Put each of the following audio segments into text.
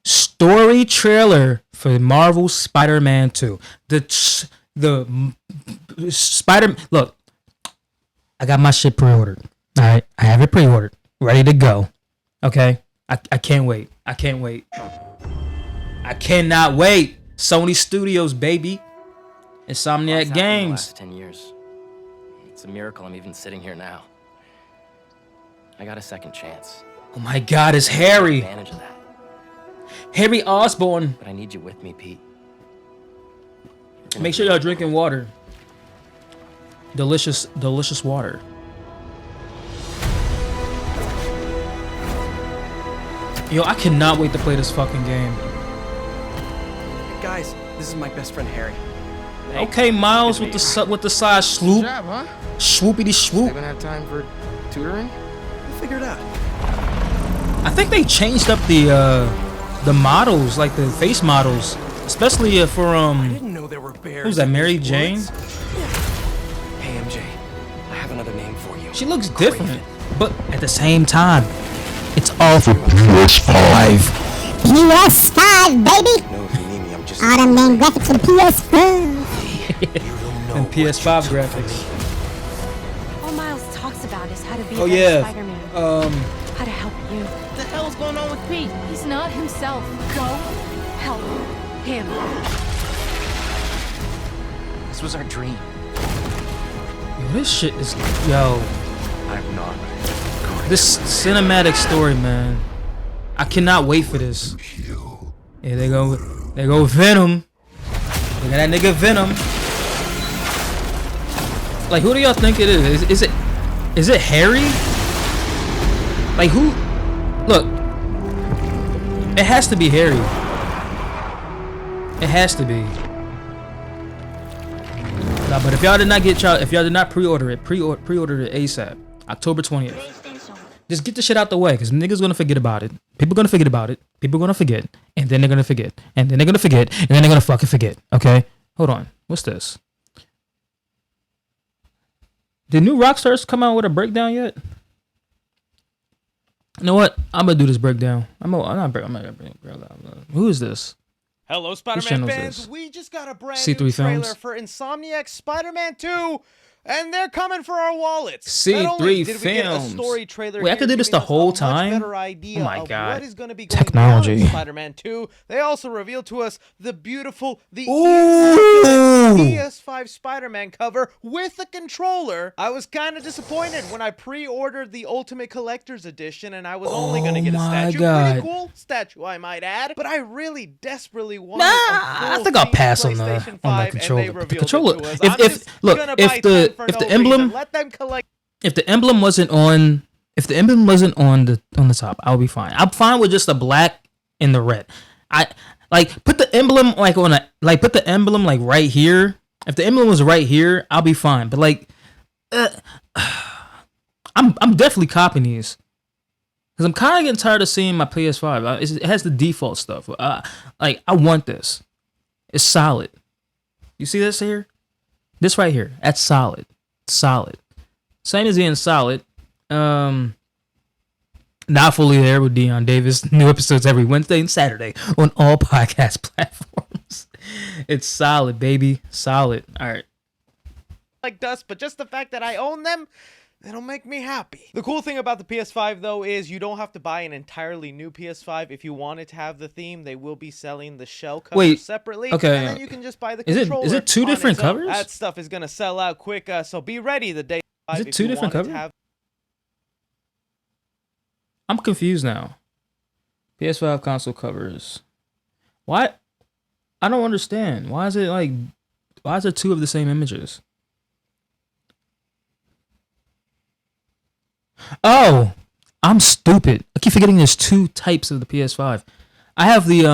story trailer for Marvel Spider-Man 2. The Spider. Look, I got my shit pre-ordered. All right, I have it pre-ordered, ready to go. Okay, I can't wait. I can't wait. I cannot wait. Sony Studios, baby. Insomniac Games. The last 10 years. It's a miracle I'm even sitting here now. I got a second chance. Oh my God, it's Harry. Take advantage of that. Harry Osborn. But I need you with me, Pete. Make sure y'all drinking water. Delicious, delicious water. Yo, I cannot wait to play this fucking game. Hey guys, this is my best friend Harry. Okay, Miles with the side swoop. Good job, huh? Swoopity swoop. Haven't had time for tutoring? We'll figure it out. I think they changed up the models, like the face models, especially for I didn't know there were bears. who's that? in Mary these Jane? woods. Hey MJ, I have another name for you. She looks Craven. different, but at the same time, it's all for PS5. PS5, baby! No, if you need me, I'm just. All them damn graphics for the PS5. And PS5 graphics. All Miles talks about is how to be Oh a better yeah. Spider-Man. How to help you. What the hell's going on with Pete? He's not himself. Go help him. This was our dream. Yo, this shit is yo. I'm not. This cinematic story, man. I cannot wait for this. Yeah, they go Venom. Look at that nigga Venom. Like, who do y'all think it is? Is it Harry? Like, who? Look, it has to be Harry. It has to be. Nah, but if y'all did not pre-order it, pre-order it ASAP. October 20th. Just get the shit out the way, because niggas gonna forget about it. People gonna forget about it. People gonna forget. And then they're gonna forget. And then they're gonna forget. And then they're gonna fucking forget. Okay? Hold on. What's this? Did new Rockstars come out with a breakdown yet? You know what? I'm gonna do this breakdown. I'm not gonna break it down. Who is this? Hello, channel Spider-Man is fans. this? We just got a brand C3 new trailer Films? for Insomniac Spider-Man 2, and they're coming for our wallets. C3 Not only did we get a Films. story trailer Wait, I here could do this giving the us whole a much time? better idea Oh my of God. what is going to be going Technology. down in Spider-Man 2. They also revealed to us the beautiful, Ooh. PS5 Spider-Man cover with a controller. I was kind of disappointed when I pre-ordered the Ultimate Collector's Edition, and I was only going to get a my statue. God. Pretty cool statue, I might add. But I really desperately wanted Nah, a I full think I'll themed pass on the PlayStation 5, controller. and they The revealed controller. it to us. If- I'm if- just look, gonna if buy the- 10 for if the no emblem- reason. Let them collect. If the emblem wasn't on the top, I'll be fine. I'm fine with just the black and the red. I like put the emblem put the emblem like right here. If the emblem was right here, I'll be fine. But like, I'm definitely copying these because I'm kind of getting tired of seeing my PS5. It has the default stuff. Like I want this. It's solid. You see this here? This right here. That's solid. Solid. Same as being solid. Not fully there with Dion Davis. New episodes every Wednesday and Saturday on all podcast platforms. It's solid, baby. Solid. All right. Like dust, but just the fact that I own them, it'll make me happy. The cool thing about the PS5 though is you don't have to buy an entirely new PS5 if you wanted to have the theme. They will be selling the shell cover separately. Okay. And then you can just buy the Is controller. it two on different its own. covers? That stuff is gonna sell out quick, so be ready the day. Is it if two you different wanted to covers? have- I'm confused now. PS5 console covers. Why? I don't understand. Why is there two of the same images? Oh, I'm stupid. I keep forgetting there's two types of the PS5. I have the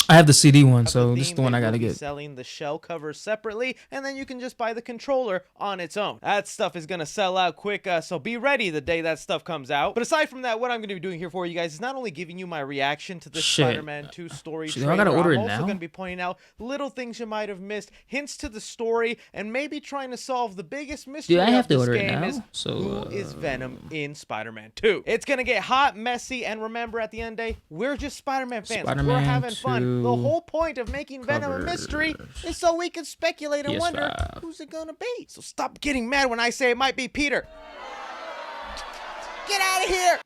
I have the CD one, the so this is theme, the one they I gotta will be get. selling the shell cover separately, and then you can just buy the controller on its own. That stuff is gonna sell out quick, so be ready the day that stuff comes out. But aside from that, what I'm gonna be doing here for you guys is not only giving you my reaction to this Shit. Spider-Man 2 story Shit, I trailer, gotta order I'm it also now? gonna be pointing out little things you might have missed, hints to the story, and maybe trying to solve the biggest mystery I have of to this order it game now? is So, who is Venom in Spider-Man 2. It's gonna get hot, messy, and remember, at the end of the day, we're just Spider-Man fans. We're Spider-Man having fun. The 2 whole point of making Venom a mystery is so we can speculate and wonder PS5. who's it gonna be. So stop getting mad when I say it might be Peter. Get out of here!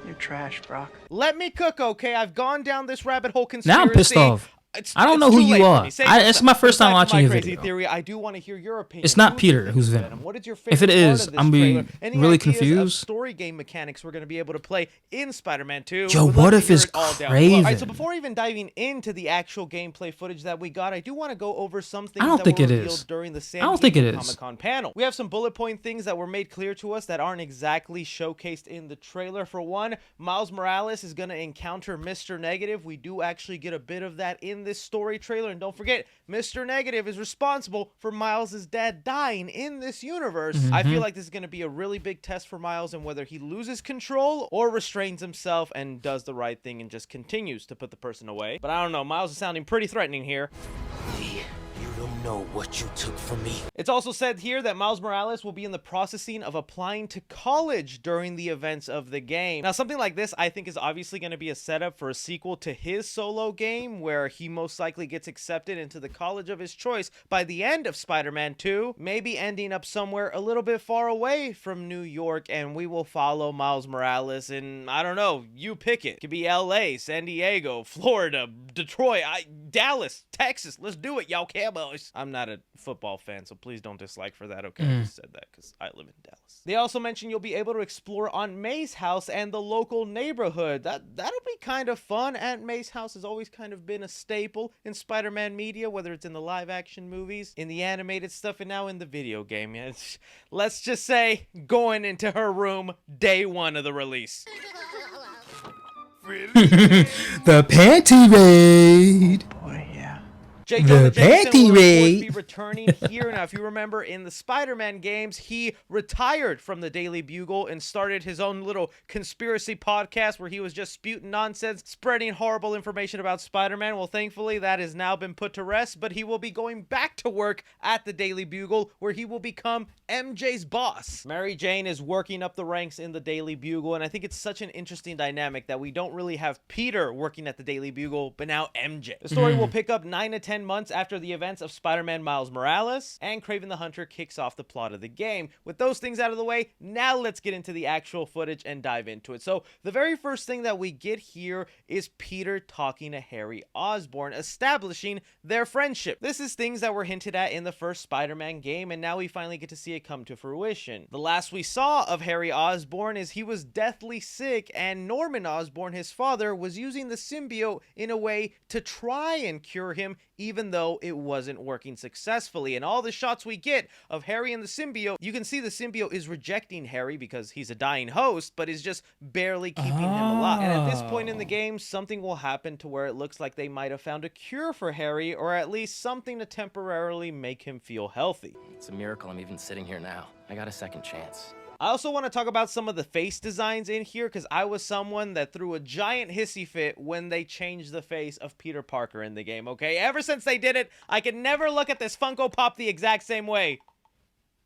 You're trash, Brock. Let me cook, okay? I've gone down this rabbit hole conspiracy. Now I'm pissed off. I don't know it's who too you late for are. me. Say It's my first time Back to watching your crazy video. theory. I do want to hear your opinion. It's not Who do you Peter think who's is Venom. What is your If favorite it part is, of this I'm trailer? be Any really ideas of confused. story game mechanics we're going to be able to play in Spider-Man 2? Yo, Would what love if to hear it's it all down below. All right, so Craven? before even diving into the actual gameplay footage that we got, I do want to go over some things I don't that think were it revealed is. during the San I don't think it Diego is. Comic-Con panel. We have some bullet point things that were made clear to us that aren't exactly showcased in the trailer. For one, Miles Morales is going to encounter Mr. Negative. We do actually get a bit of that in this story trailer, and don't forget, Mr. Negative is responsible for Miles' dad dying in this universe. I feel like this is going to be a really big test for Miles and whether he loses control or restrains himself and does the right thing and just continues to put the person away. But I don't know, Miles is sounding pretty threatening here. You don't know what you took from me. It's also said here that Miles Morales will be in the processing of applying to college during the events of the game. Now, something like this, I think, is obviously going to be a setup for a sequel to his solo game, where he most likely gets accepted into the college of his choice by the end of Spider-Man 2, maybe ending up somewhere a little bit far away from New York, and we will follow Miles Morales in, I don't know, you pick it. It could be LA, San Diego, Florida, Detroit, Dallas, Texas. Let's do it, y'all Cowboys. I'm not a football fan, so please don't dislike for that, okay? I just said that because I live in Dallas. They also mentioned you'll be able to explore Aunt May's house and the local neighborhood. That'll be kind of fun. Aunt May's house has always kind of been a staple in Spider-Man media, whether it's in the live-action movies, in the animated stuff, and now in the video game. Yeah, let's just say, going into her room day one of the release. The panty raid. Boy, yeah. J. Jonah The Jameson panty will, of course, raid. be returning here. Now, if you remember, in the Spider-Man games, he retired from the Daily Bugle and started his own little conspiracy podcast where he was just spewing nonsense, spreading horrible information about Spider-Man. Well, thankfully, that has now been put to rest, but he will be going back to work at the Daily Bugle, where he will become MJ's boss. Mary Jane is working up the ranks in the Daily Bugle, and I think it's such an interesting dynamic that we don't really have Peter working at the Daily Bugle, but now MJ. The story will pick up 9 to 10 months after the events of Spider-Man Miles Morales, and Kraven the Hunter kicks off the plot of the game. With those things out of the way, now let's get into the actual footage and dive into it. So the very first thing that we get here is Peter talking to Harry Osborn, establishing their friendship. This is things that were hinted at in the first Spider-Man game, and now we finally get to see it come to fruition. The last we saw of Harry Osborn is he was deathly sick, and Norman Osborn, his father, was using the symbiote in a way to try and cure him, even though it wasn't working successfully. And all the shots we get of Harry and the symbiote, you can see the symbiote is rejecting Harry because he's a dying host, but is just barely keeping him alive. And at this point in the game, something will happen to where it looks like they might have found a cure for Harry, or at least something to temporarily make him feel healthy. It's a miracle I'm even sitting here now. I got a second chance. I also want to talk about some of the face designs in here, because I was someone that threw a giant hissy fit when they changed the face of Peter Parker in the game, okay? Ever since they did it, I could never look at this Funko Pop the exact same way.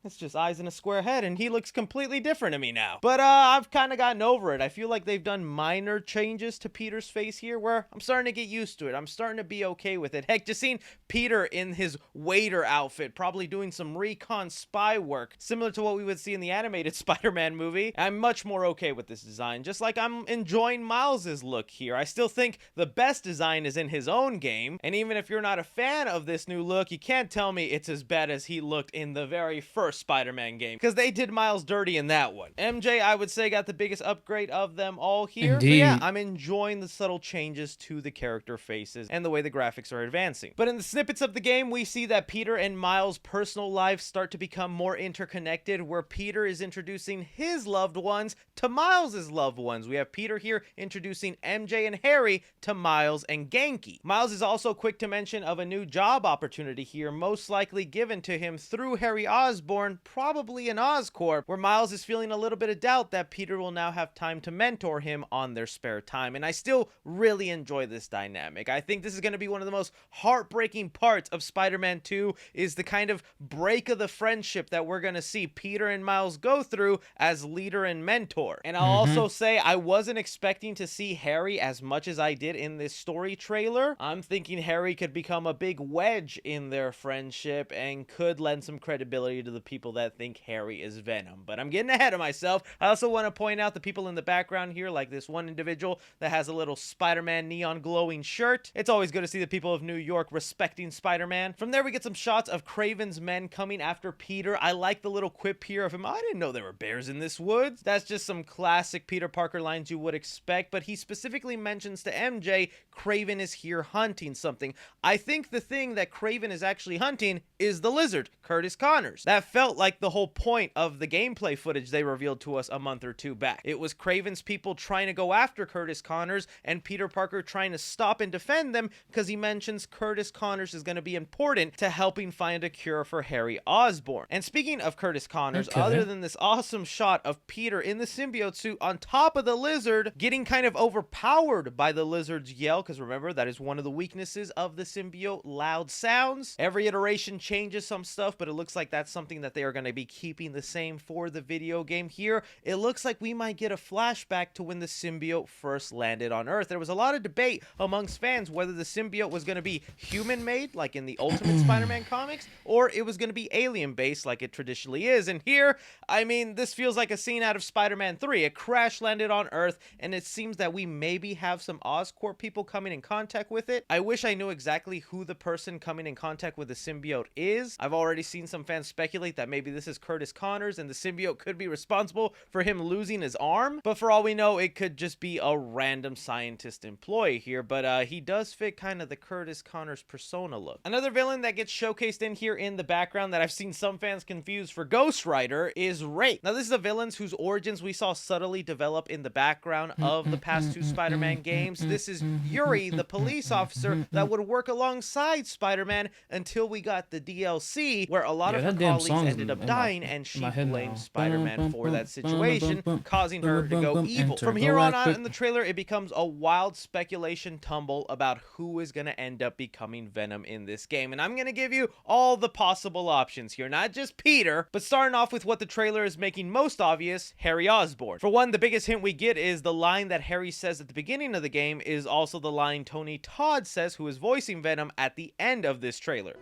It's just eyes in a square head, and he looks completely different to me now. But I've kind of gotten over it. I feel like they've done minor changes to Peter's face here where I'm starting to get used to it. I'm starting to be okay with it. Heck, just seeing Peter in his waiter outfit, probably doing some recon spy work, similar to what we would see in the animated Spider-Man movie. I'm much more okay with this design, just like I'm enjoying Miles's look here. I still think the best design is in his own game, and even if you're not a fan of this new look, you can't tell me it's as bad as he looked in the very first first Spider-Man game, because they did Miles dirty in that one. MJ, I would say, got the biggest upgrade of them all here. But yeah, Indeed. I'm enjoying the subtle changes to the character faces and the way the graphics are advancing. But in the snippets of the game, we see that Peter and Miles' personal lives start to become more interconnected, where Peter is introducing his loved ones to Miles' loved ones. We have Peter here introducing MJ and Harry to Miles and Genki. Miles is also quick to mention of a new job opportunity here, most likely given to him through Harry Osborn, probably in Oscorp, where Miles is feeling a little bit of doubt that Peter will now have time to mentor him on their spare time. And I still really enjoy this dynamic. I think this is going to be one of the most heartbreaking parts of Spider-Man 2, is the kind of break of the friendship that we're going to see Peter and Miles go through as leader and mentor. And I'll also say I wasn't expecting to see Harry as much as I did in this story trailer. I'm thinking Harry could become a big wedge in their friendship and could lend some credibility to the people that think Harry is Venom. But I'm getting ahead of myself. I also want to point out the people in the background here, like this one individual that has a little Spider-Man neon glowing shirt. It's always good to see the people of New York respecting Spider-Man. From there, we get some shots of Kraven's men coming after Peter. I like the little quip here of him. I didn't know there were bears in this woods. That's just some classic Peter Parker lines you would expect, but he specifically mentions to MJ, Kraven is here hunting something. I think the thing that Kraven is actually hunting is the lizard, Curtis Connors. That felt like the whole point of the gameplay footage they revealed to us a month or two back. It was Kraven's people trying to go after Curtis Connors and Peter Parker trying to stop and defend them, because he mentions Curtis Connors is going to be important to helping find a cure for Harry Osborn. And speaking of Curtis Connors, other than this awesome shot of Peter in the symbiote suit on top of the lizard, getting kind of overpowered by the lizard's yell, because remember, that is one of the weaknesses of the symbiote, loud sounds. Every iteration changes some stuff, but it looks like that's something that they are going to be keeping the same for the video game here. It looks like we might get a flashback to when the symbiote first landed on Earth. There was a lot of debate amongst fans whether the symbiote was going to be human-made, like in the Ultimate Spider-Man comics, or it was going to be alien-based, like it traditionally is. And here, I mean, this feels like a scene out of Spider-Man 3. It crash landed on Earth, and it seems that we maybe have some Oscorp people coming in contact with it. I wish I knew exactly who the person coming in contact with the symbiote is. I've already seen some fans speculate that maybe this is Curtis Connors, and the symbiote could be responsible for him losing his arm. But for all we know, it could just be a random scientist employee here. But he does fit kind of the Curtis Connors persona look. Another villain that gets showcased in here in the background that I've seen some fans confuse for Ghost Rider is Rake. Now, this is the villains whose origins we saw subtly develop in the background of the past two Spider-Man games. This is Yuri, the police officer that would work alongside Spider-Man until we got the DLC, where a lot of her colleagues ended up dying, and she blamed Spider-Man for that situation, causing her to go evil. From here on out in the trailer, it becomes a wild speculation tumble about who is going to end up becoming Venom in this game. And I'm going to give you all the possible options here, not just Peter, but starting off with what the trailer is making most obvious, Harry Osborn. For one, the biggest hint we get is the line that Harry says at the beginning of the game is also the line Tony Todd says, who is voicing Venom, at the end of this trailer.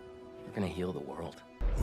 You're gonna heal the world.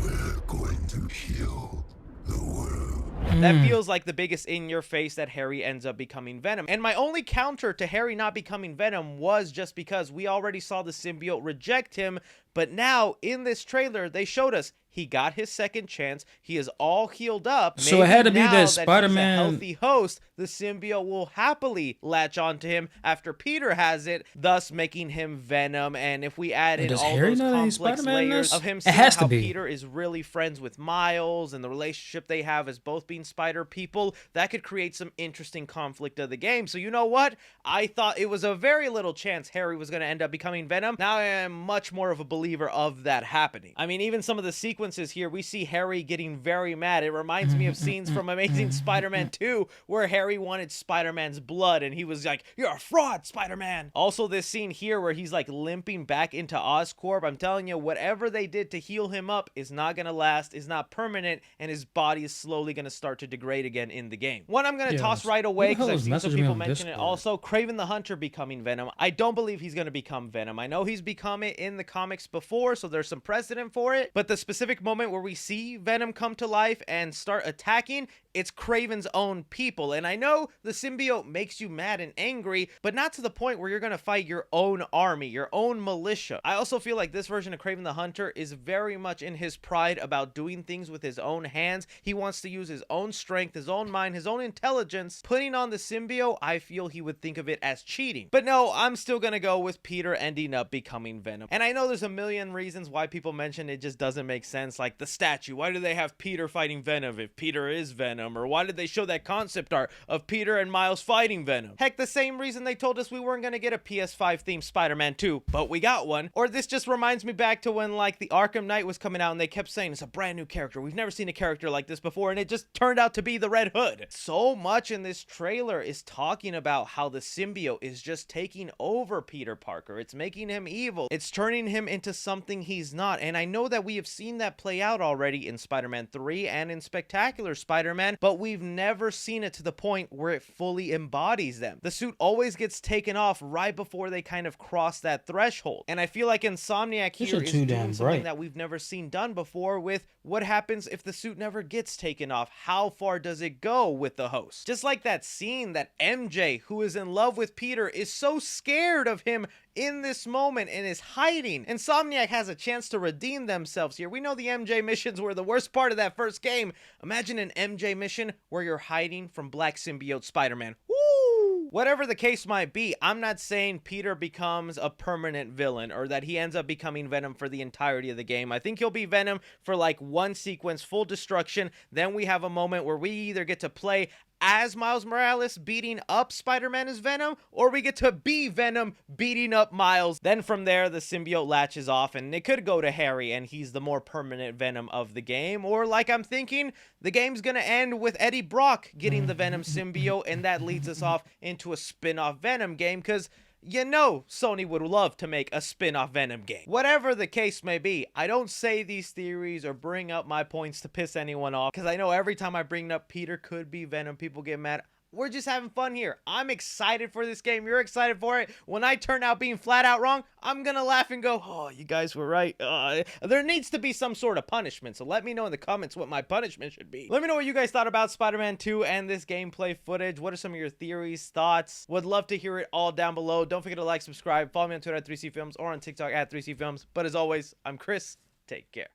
We're going to heal the world. That feels like the biggest in your face that Harry ends up becoming Venom. And my only counter to Harry not becoming Venom was just because we already saw the symbiote reject him, but now in this trailer they showed us he got his second chance. He is all healed up. So it had to be now that Spider-Man, he's a healthy host, the symbiote will happily latch onto him after Peter has it, thus making him Venom. And if we add in all those complex layers of him seeing how Peter is really friends with Miles and the relationship they have as both being spider people, that could create some interesting conflict of the game. So you know what? I thought it was a very little chance Harry was going to end up becoming Venom. Now I am much more of a believer of that happening. I mean, even some of the sequences here, we see Harry getting very mad. It reminds me of scenes from Amazing Spider-Man 2 where Harry wanted Spider-Man's blood and he was like, "You're a fraud, Spider-Man." Also, this scene here where he's like limping back into Oscorp, I'm telling you, whatever they did to heal him up is not going to last, is not permanent, and his body is slowly going to start to degrade again in the game. One I'm going to toss right away because I've seen some people mention it also, Kraven the Hunter becoming Venom. I don't believe he's going to become Venom. I know he's become it in the comics before, so there's some precedent for it, but the specific specific moment where we see Venom come to life and start attacking, it's Kraven's own people. And I know the symbiote makes you mad and angry, but not to the point where you're gonna fight your own army, your own militia. I also feel like this version of Kraven the Hunter is very much in his pride about doing things with his own hands. He wants to use his own strength, his own mind, his own intelligence. Putting on the symbiote, I feel he would think of it as cheating. But no, I'm still gonna go with Peter ending up becoming Venom. And I know there's a million reasons why people mention it just doesn't make sense, like the statue. Why do they have Peter fighting Venom if Peter is Venom? Or why did they show that concept art of Peter and Miles fighting Venom? Heck, the same reason they told us we weren't gonna get a PS5 themed Spider-Man 2, but we got one. Or this just reminds me back to when like the Arkham Knight was coming out and they kept saying it's a brand new character. We've never seen a character like this before, and it just turned out to be the Red Hood. So much in this trailer is talking about how the symbiote is just taking over Peter Parker. It's making him evil. It's turning him into something he's not. And I know that we have seen that play out already in Spider-Man 3 and in Spectacular Spider-Man, but we've never seen it to the point where it fully embodies them. The suit always gets taken off right before they kind of cross that threshold. And I feel like Insomniac here is doing something that we've never seen done before with what happens if the suit never gets taken off. How far does it go with the host? Just like that scene that MJ, who is in love with Peter, is so scared of him in this moment and is hiding. Insomniac has a chance to redeem themselves here. We know the MJ missions were the worst part of that first game. Imagine an MJ mission where you're hiding from Black Symbiote Spider-Man. Woo! Whatever the case might be, I'm not saying Peter becomes a permanent villain or that he ends up becoming Venom for the entirety of the game. I think he'll be Venom for like one sequence, full destruction. Then we have a moment where we either get to play as Miles Morales beating up Spider-Man as Venom, or we get to be Venom beating up Miles. Then from there, the symbiote latches off, and it could go to Harry, and he's the more permanent Venom of the game. Or like I'm thinking, the game's gonna end with Eddie Brock getting the Venom symbiote, and that leads us off into a spin-off Venom game, because you know Sony would love to make a spin-off Venom game. Whatever the case may be, I don't say these theories or bring up my points to piss anyone off, because I know every time I bring up Peter could be Venom, people get mad. We're just having fun here. I'm excited for this game. You're excited for it. When I turn out being flat out wrong, I'm gonna laugh and go, oh, you guys were right. There needs to be some sort of punishment, so let me know in the comments what my punishment should be. Let me know what you guys thought about Spider-Man 2 and this gameplay footage. What are some of your theories, thoughts? Would love to hear it all down below. Don't forget to like, subscribe, follow me on Twitter at 3cfilms or on TikTok at 3cfilms. But as always, I'm Chris. Take care.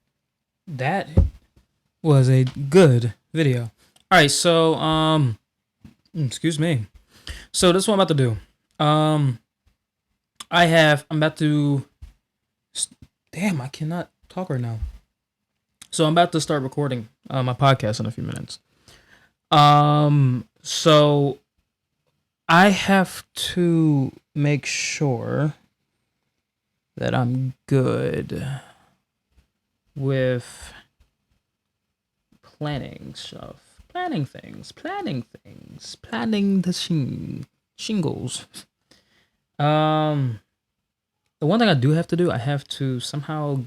That was a good video. All right, so excuse me. So this is what I'm about to do. I'm about to, damn, I cannot talk right now. So I'm about to start recording my podcast in a few minutes. So I have to make sure that I'm good with planning stuff. Planning the shingles. The one thing I do have to do, I have to somehow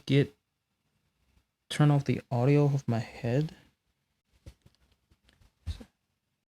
turn off the audio of my head.